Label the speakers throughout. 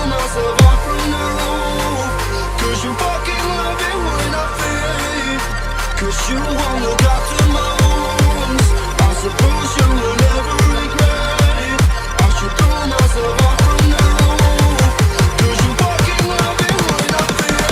Speaker 1: myself off from the roof. Cause you fucking love it when I fade. Cause you won't look after my wounds. I suppose you will never regret it. I should throw myself off from the roof. Cause you fucking love it when I fade.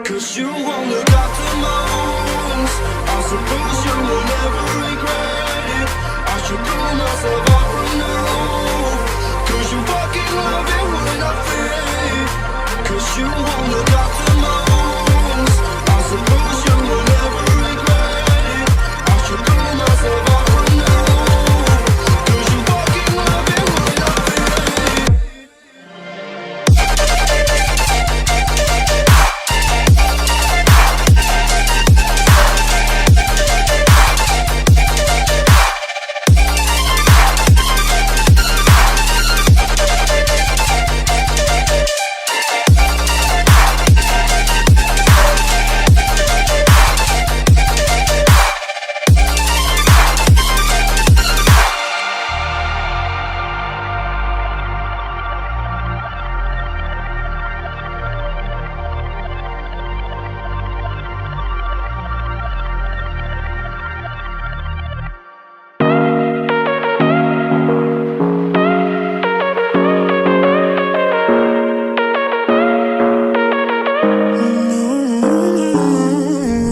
Speaker 1: Cause you won't look after my wounds. I suppose you will never regret it. I should throw myself off from the roof. Cause you fucking love it when I fade. Cause you won't look after my wounds. I suppose you will never regret it. I should throw myself off from the roof. Cause you fucking love it when I fade.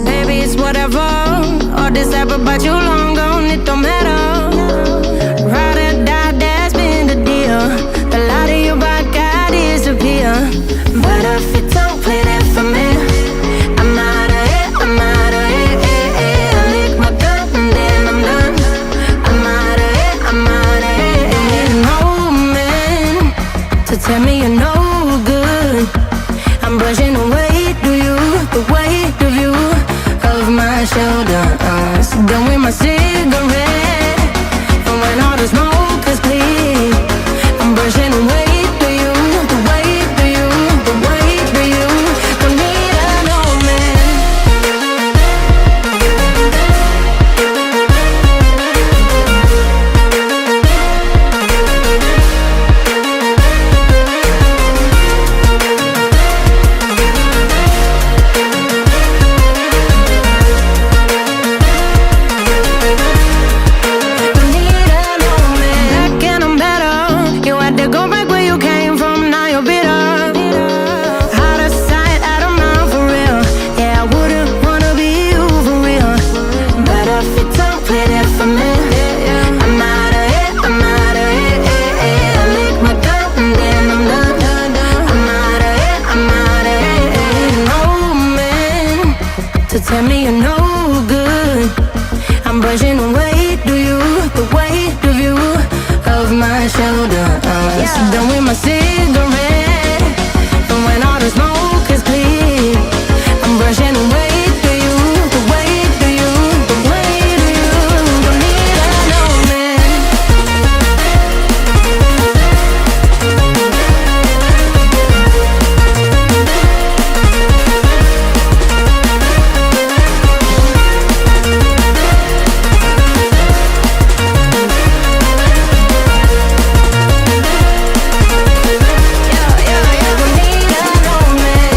Speaker 2: Baby, it's whatever. All this ever but you long gone, it don't matter. Ride or die, that's been the deal. The light of your back, I disappear. But if you don't play that for me, I'm out of it, I'm out of it. I lick my gun and then I'm done. I'm out of it, I'm out of it. I need a moment to tell me you're no good. I'm brushing away, do you, the weight of you, of my shoulders. Done with my cigarette, and when all the smoke is clear, I'm brushing away, do you, the weight of you, the weight of you. Don't need a no man. Tell me you're no good. I'm brushing away, do you, the weight of you, of my shoulders. Done with my cigarette, and when all the smoke is clear, I'm brushing away, do you, the weight of you, the weight of you. Don't need a no man. Don't need a no man.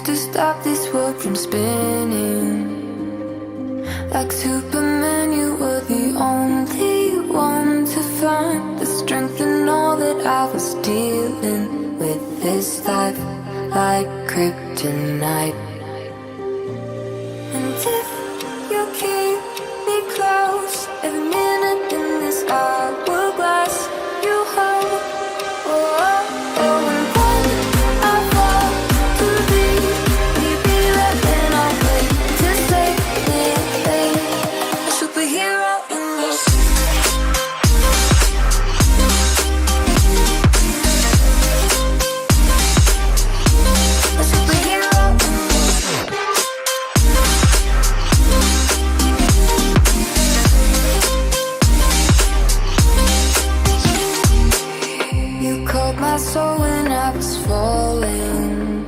Speaker 3: to stop this world from spinning. Like Superman, you were the only one to find the strength in all that I was dealing with this life, like kryptonite. And if you keep me close, every minute in this hourglass, you hold. Oh, oh, oh, and when I fall to leave, maybe then I'll wait to say it. A superhero in this. A superhero in this. You caught my soul when I was falling.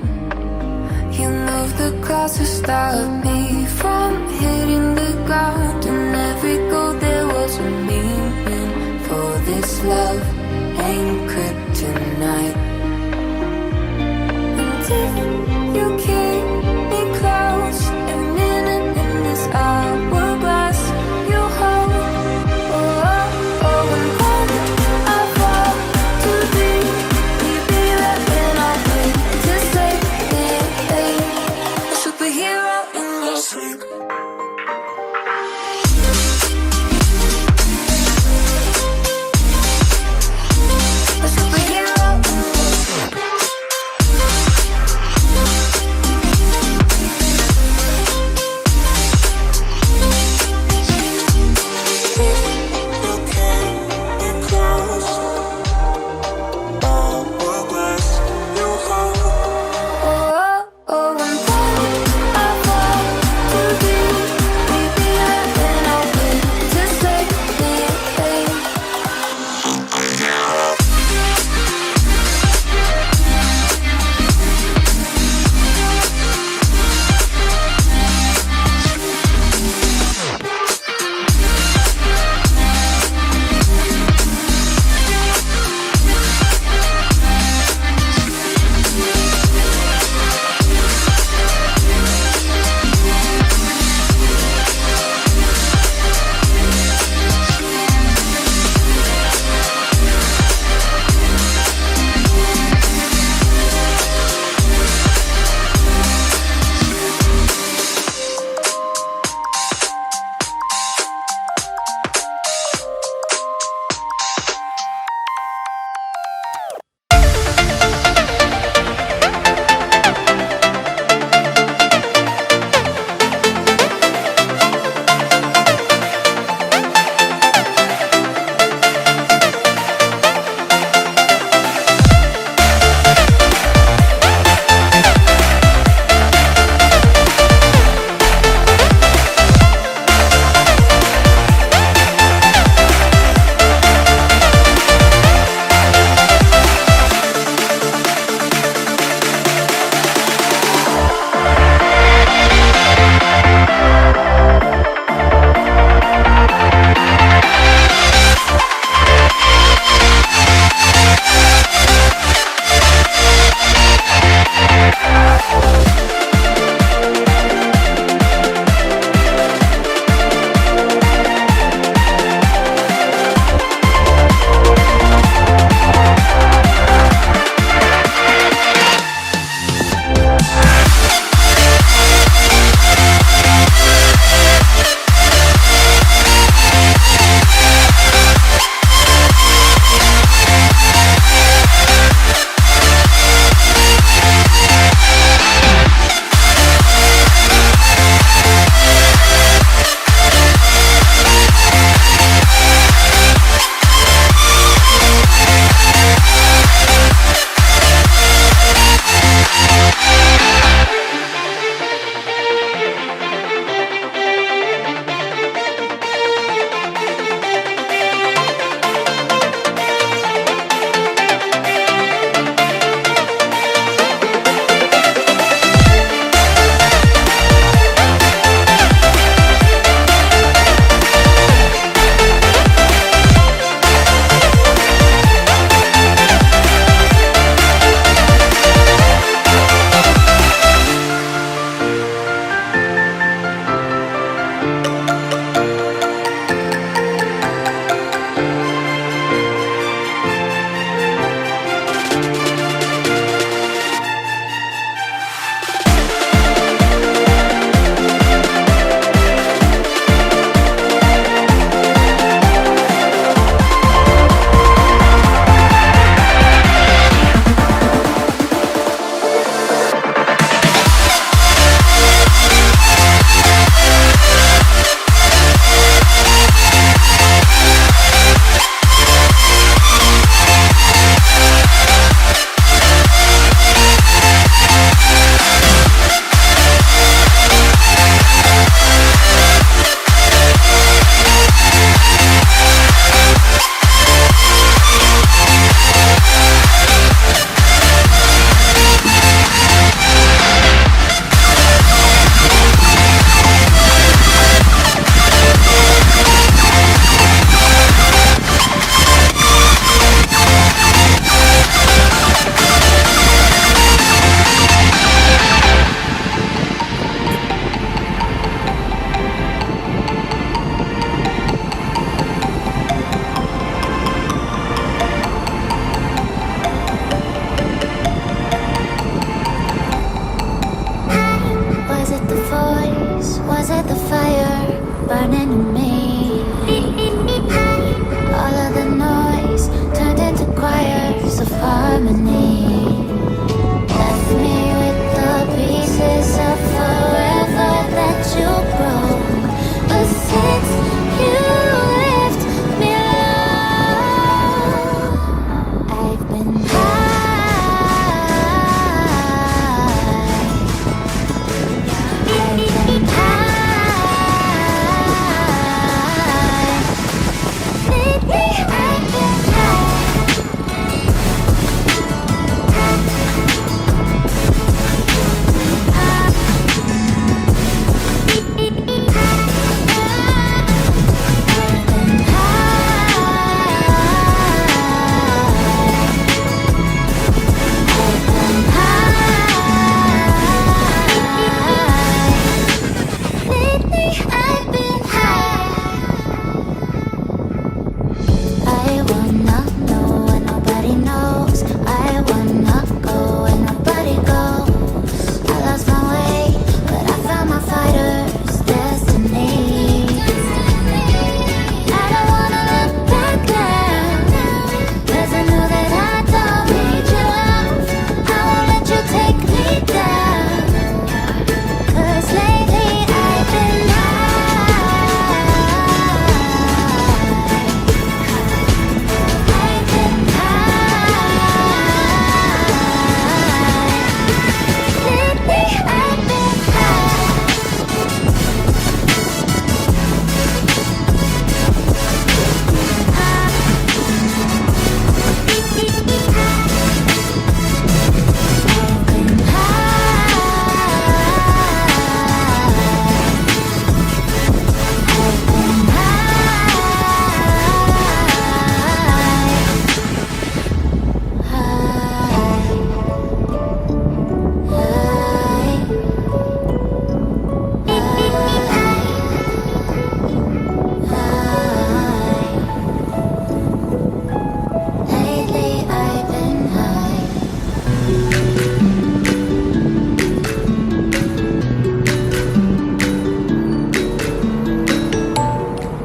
Speaker 3: You moved the clouds to stop me from hitting the ground. And every goal there was a meaning. For this love ain't crazy.